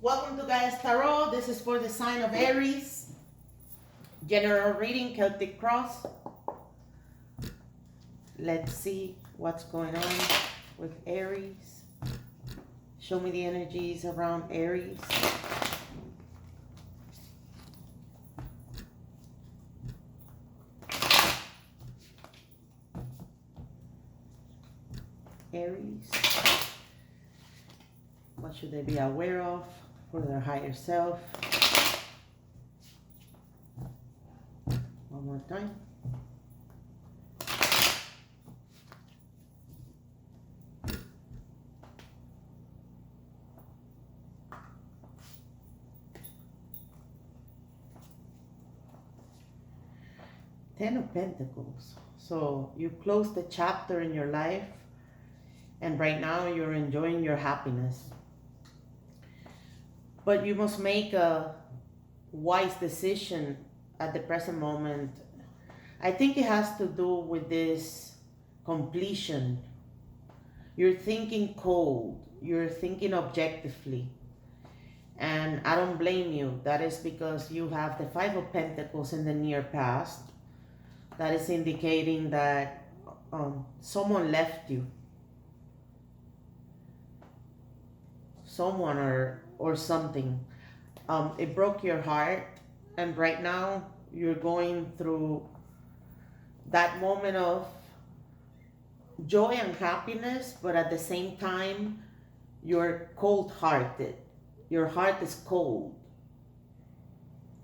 Welcome to Gaia's Tarot. This is for the sign of Aries. General reading, Celtic Cross. Let's see what's going on with Aries. Show me the energies around Aries. Aries. What should they be aware of for their higher self? One more time. Ten of Pentacles. So you closed the chapter in your life, and right now you're enjoying your happiness. But you must make a wise decision at the present moment. I think it has to do with this completion. You're thinking cold. You're thinking objectively. And I don't blame you. That is because you have the Five of Pentacles in the near past. That is indicating that someone left you. Someone or something. It broke your heart, and right now you're going through that moment of joy and happiness, but at the same time you're cold-hearted. Your heart is cold.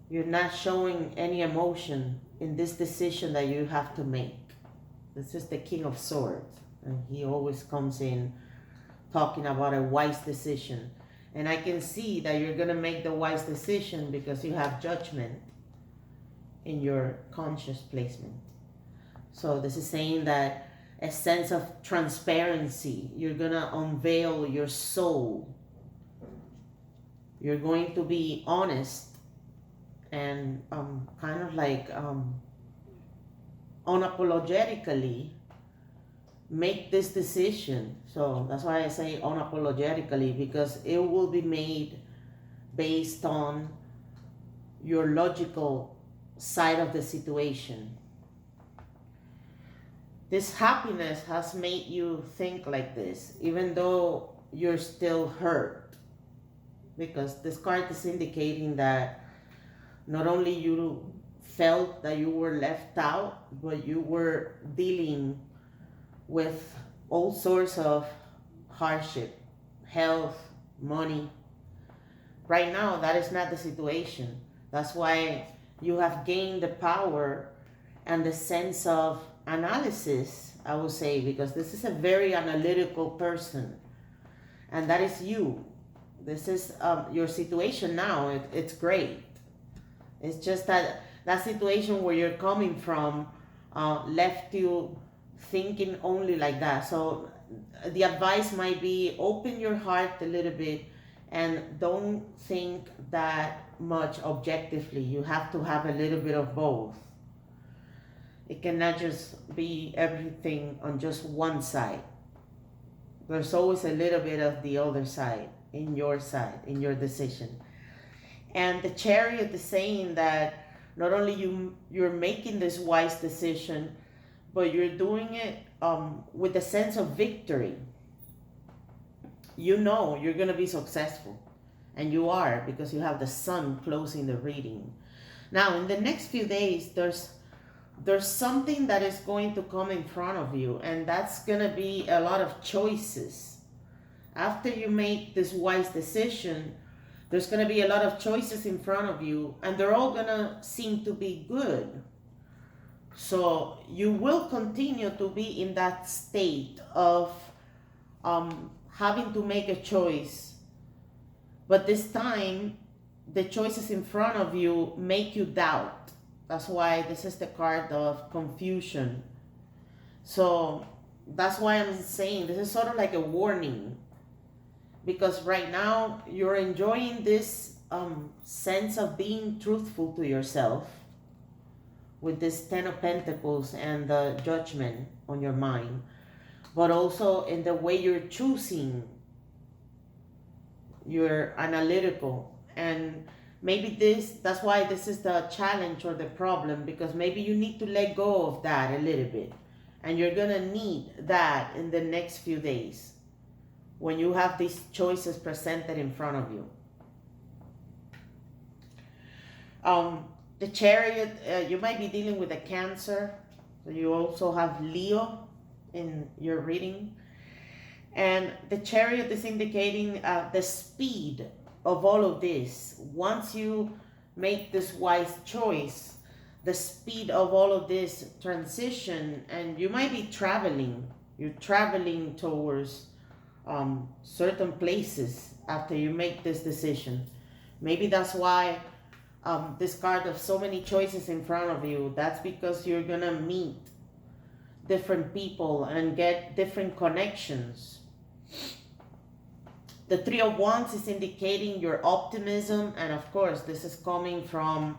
You're not showing any emotion in this decision that you have to make. This is the King of Swords, and he always comes in talking about a wise decision. And I can see that you're going to make the wise decision because you have judgment in your conscious placement. So this is saying that a sense of transparency. You're going to unveil your soul. You're going to be honest and kind of like unapologetically make this decision. So that's why I say unapologetically, because it will be made based on your logical side of the situation. This happiness has made you think like this, even though you're still hurt, because this card is indicating that not only you felt that you were left out, but you were dealing with all sorts of hardship, health, money. Right now, that is not the situation. That's why you have gained the power and the sense of analysis, I would say, because this is a very analytical person. And that is you. This is your situation now. It's great. It's just that that situation where you're coming from left you thinking only like that. So the advice might be open your heart a little bit and don't think that much objectively. You have to have a little bit of both. It cannot just be everything on just one side. There's always a little bit of the other side, in your decision. And the Chariot is saying that not only you're making this wise decision, but you're doing it with a sense of victory. You know you're going to be successful. And you are, because you have the Sun closing the reading. Now, in the next few days, there's something that is going to come in front of you. And that's going to be a lot of choices. After you make this wise decision, there's going to be a lot of choices in front of you. And they're all going to seem to be good. So you will continue to be in that state of having to make a choice. But this time, the choices in front of you make you doubt. That's why this is the card of confusion. So that's why I'm saying this is sort of like a warning. Because right now, you're enjoying this sense of being truthful to yourself, with this Ten of Pentacles and the Judgment on your mind, but also in the way you're choosing you're analytical, and maybe that's why this is the challenge or the problem, because maybe you need to let go of that a little bit, and you're gonna need that in the next few days when you have these choices presented in front of you. The Chariot, you might be dealing with a Cancer. So you also have Leo in your reading. And the Chariot is indicating the speed of all of this. Once you make this wise choice, the speed of all of this transition, and you might be traveling. You're traveling towards certain places after you make this decision. Maybe that's why this card of so many choices in front of you. That's because you're gonna meet different people and get different connections. The Three of Wands is indicating your optimism, and of course this is coming from,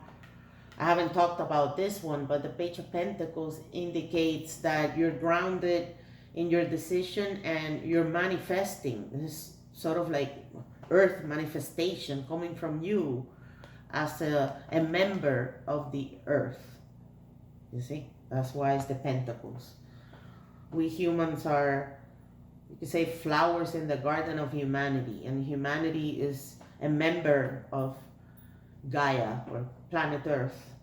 I haven't talked about this one, but the Page of Pentacles indicates that you're grounded in your decision and you're manifesting. This is sort of like earth manifestation coming from you as a member of the earth. You see, that's why it's the Pentacles. We humans are, you could say, flowers in the garden of humanity, and humanity is a member of Gaia or planet Earth.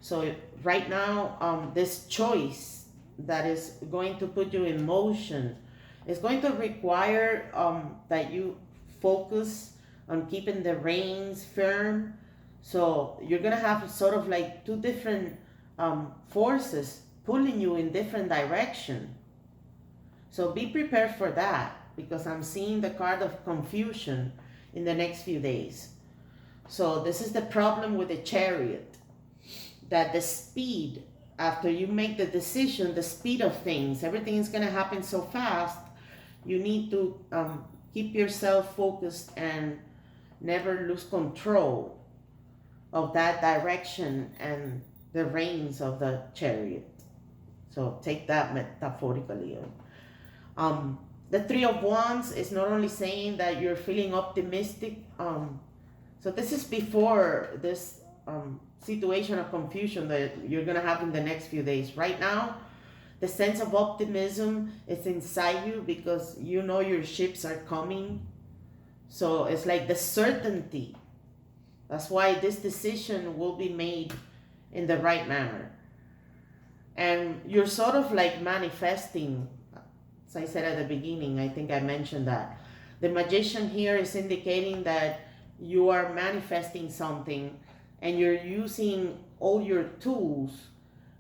So right now, this choice that is going to put you in motion is going to require that you focus on keeping the reins firm. So you're gonna have sort of like two different forces pulling you in different direction. So be prepared for that, because I'm seeing the card of confusion in the next few days. So this is the problem with the Chariot, that the speed, after you make the decision, the speed of things, everything is gonna happen so fast. You need to keep yourself focused and never lose control of that direction and the reins of the Chariot. So take that metaphorically. The Three of Wands is not only saying that you're feeling optimistic. So this is before this situation of confusion that you're gonna have in the next few days. Right now, the sense of optimism is inside you because you know your ships are coming. So it's like the certainty. That's why this decision will be made in the right manner. And you're sort of like manifesting, as I said at the beginning, I think I mentioned that. The Magician here is indicating that you are manifesting something and you're using all your tools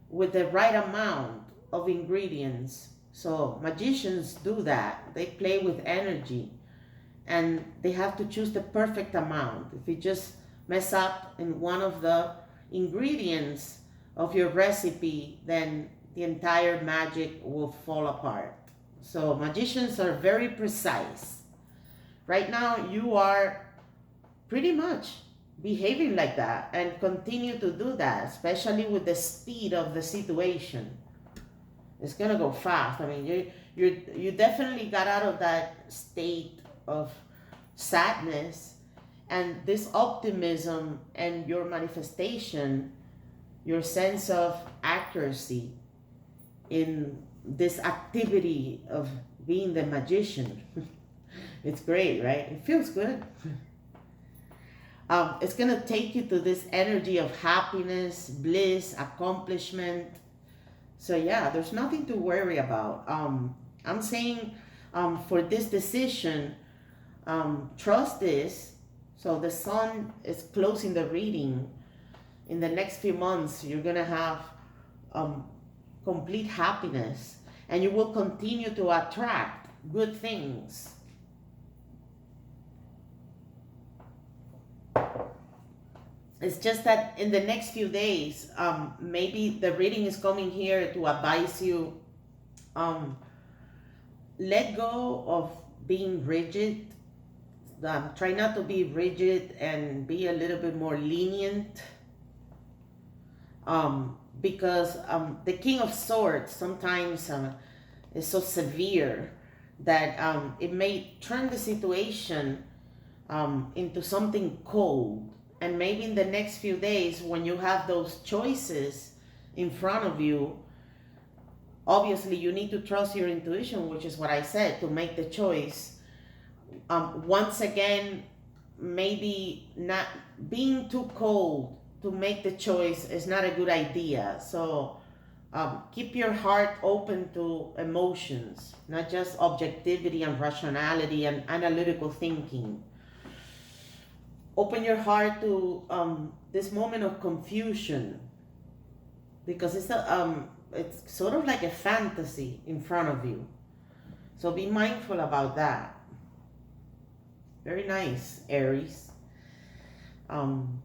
with the right amount of ingredients. So magicians do that. They play with energy and they have to choose the perfect amount. If you just mess up in one of the ingredients of your recipe, then the entire magic will fall apart. So magicians are very precise. Right now you are pretty much behaving like that and continue to do that, especially with the speed of the situation. It's gonna go fast. I mean, you definitely got out of that state of sadness, and this optimism and your manifestation, your sense of accuracy in this activity of being the magician. It's great, right? It feels good. It's gonna take you to this energy of happiness, bliss, accomplishment. So yeah, there's nothing to worry about. I'm saying for this decision, trust this. So the sun is closing the reading. In the next few months, you're gonna have complete happiness, and you will continue to attract good things. It's just that in the next few days, maybe the reading is coming here to advise you, let go of being rigid. Try not to be rigid and be a little bit more lenient. Because the King of Swords sometimes is so severe that it may turn the situation into something cold. And maybe in the next few days, when you have those choices in front of you, obviously you need to trust your intuition, which is what I said, to make the choice. Once again, maybe not being too cold to make the choice is not a good idea. So keep your heart open to emotions, not just objectivity and rationality and analytical thinking. Open your heart to this moment of confusion, because it's sort of like a fantasy in front of you. So be mindful about that. Very nice, Aries. In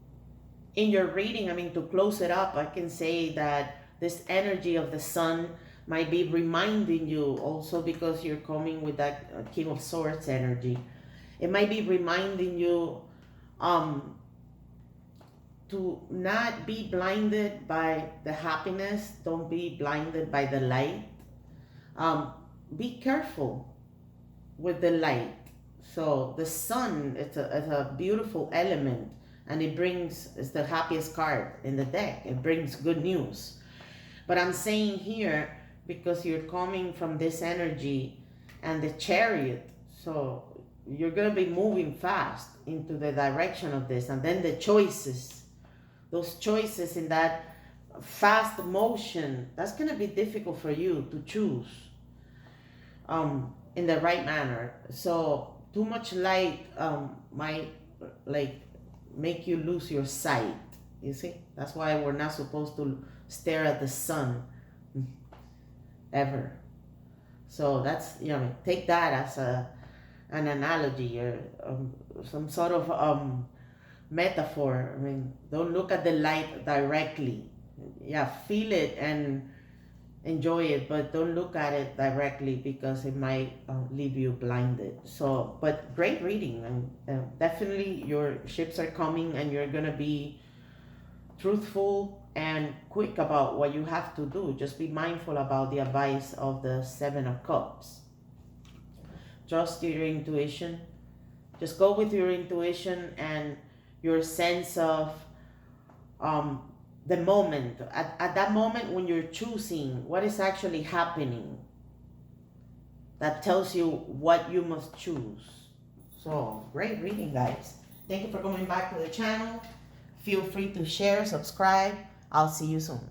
your reading, I mean, to close it up, I can say that this energy of the sun might be reminding you also, because you're coming with that King of Swords energy. It might be reminding you to not be blinded by the happiness. Don't be blinded by the light. Be careful with the light. So the sun, it's a beautiful element, and it's the happiest card in the deck. It brings good news. But I'm saying here, because you're coming from this energy and the Chariot, so you're going to be moving fast into the direction of this. And then the choices, those choices in that fast motion, that's going to be difficult for you to choose in the right manner. So too much light might like make you lose your sight. You see, that's why we're not supposed to stare at the sun ever. So that's, take that as an analogy, or some sort of metaphor. I mean, don't look at the light directly. Yeah, feel it and enjoy it, but don't look at it directly, because it might leave you blinded. So, but great reading, and definitely your ships are coming, and you're gonna be truthful and quick about what you have to do. Just be mindful about the advice of the Seven of Cups. Trust your intuition. Just go with your intuition and your sense of the moment. At that moment when you're choosing what is actually happening, that tells you what you must choose. So, great reading, guys. Thank you for coming back to the channel. Feel free to share, subscribe. I'll see you soon.